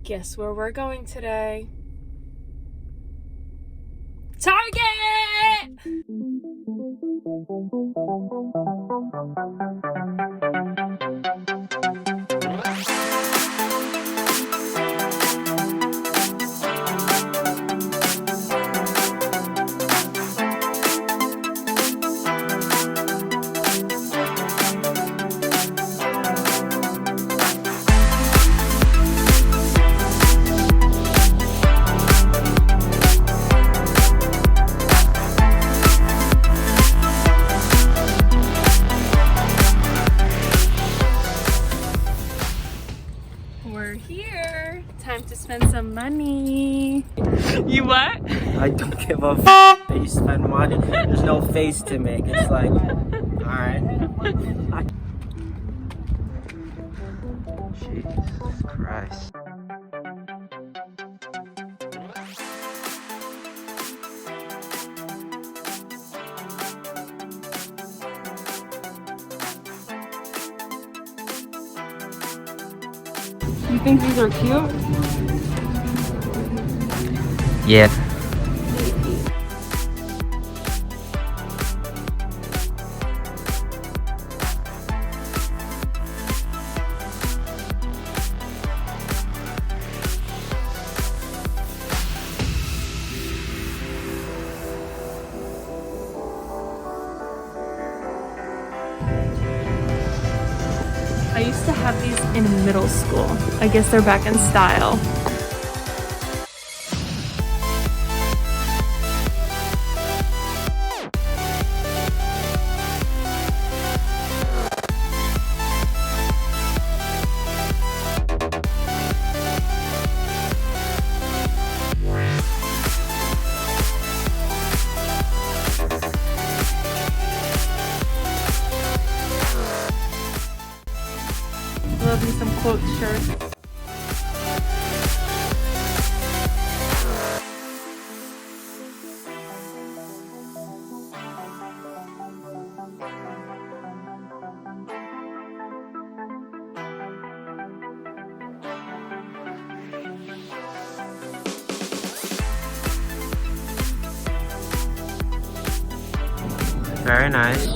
Guess where we're going today? Target! We're here. Time to spend some money. You what? I don't give a f that you spend money. There's no face to make. It's like, alright. Jesus Christ. You think these are cute? Yeah. I used to have these in middle school. I guess they're back in style. Love me some quote shirts. Very nice.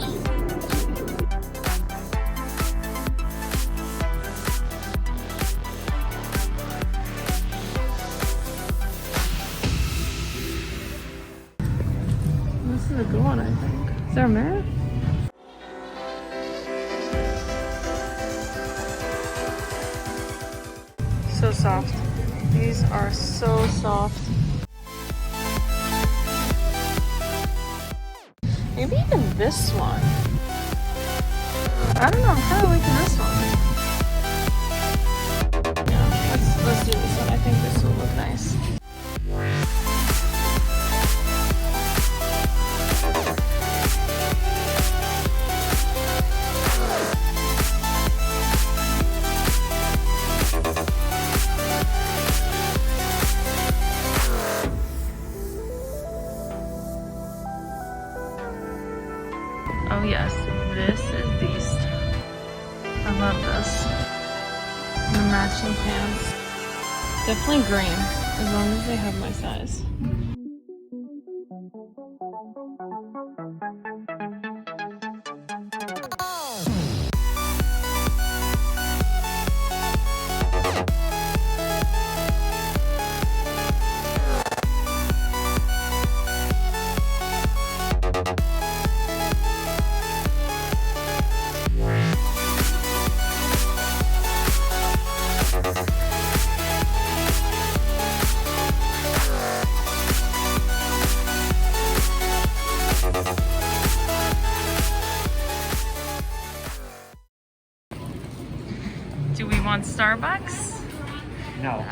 This is a good one, I think. Is there a mirror? So soft. These are so soft. Maybe even this one. I don't know, I'm kind of liking this one. Yeah, let's do this one. I think this will look nice. Oh yes, this is beast. I love this. And the matching pants. Definitely green, as long as they have my size. Do we want Starbucks? No.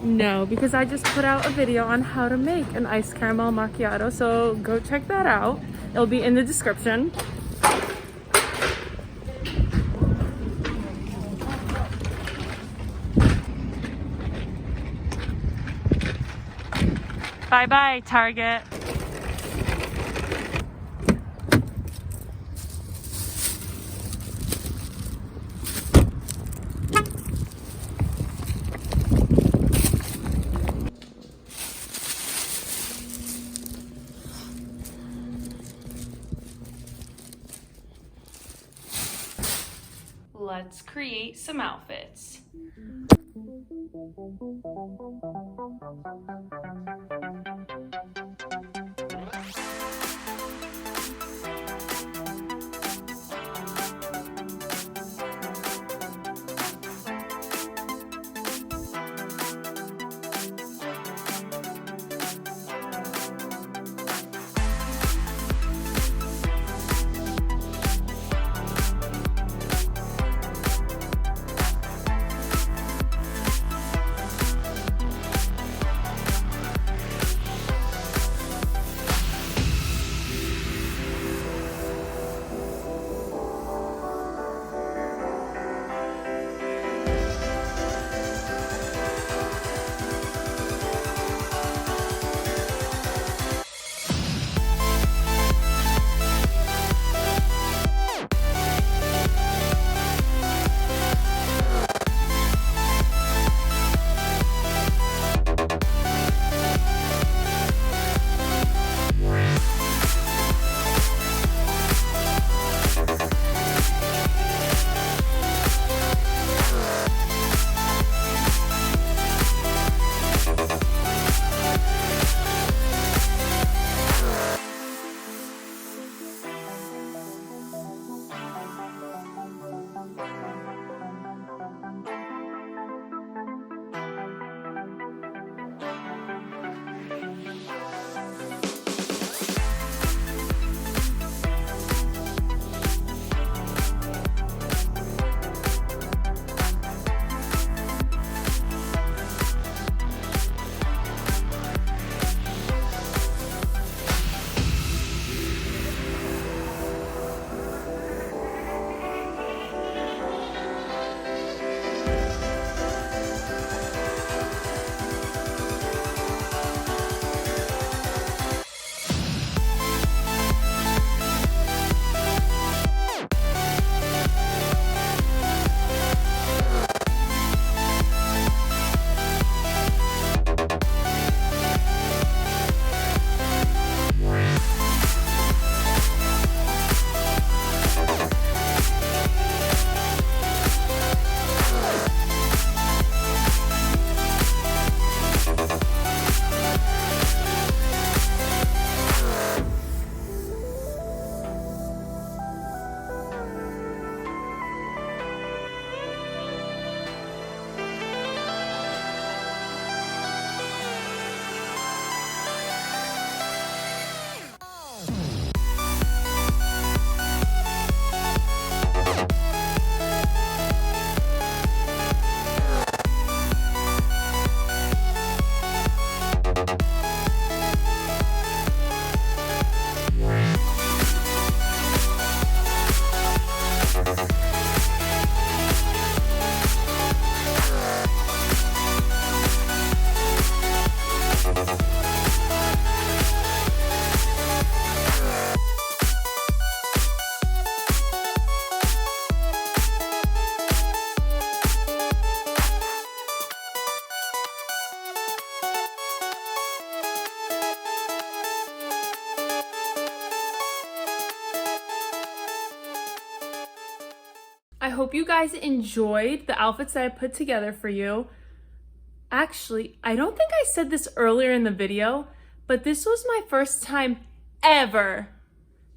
No, because I just put out a video on how to make an iced caramel macchiato, so go check that out. It'll be in the description. Bye-bye, Target. let's create some outfits. I hope you guys enjoyed the outfits that I put together for you. Actually, I don't think I said this earlier in the video, but this was my first time ever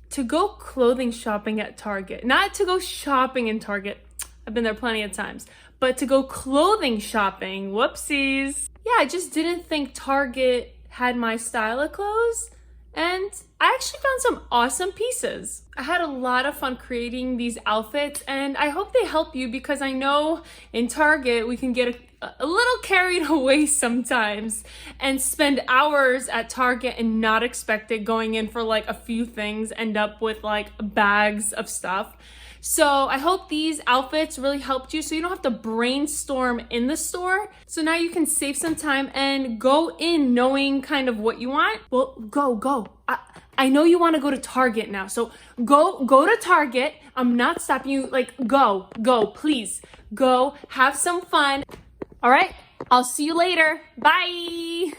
to go clothing shopping at Target. Not to go shopping in Target, I've been there plenty of times, but to go clothing shopping, whoopsies. Yeah, I just didn't think Target had my style of clothes, and I actually found some awesome pieces. I had a lot of fun creating these outfits, and I hope they help you because I know in Target we can get a little carried away sometimes and spend hours at Target and not expect it, going in for like a few things, end up with like bags of stuff. So I hope these outfits really helped you so you don't have to brainstorm in the store. So now you can save some time and go in knowing kind of what you want. Well, go. I know you want to go to Target now. So go to Target. I'm not stopping you. Like, go, please. Go, have some fun. All right, I'll see you later. Bye.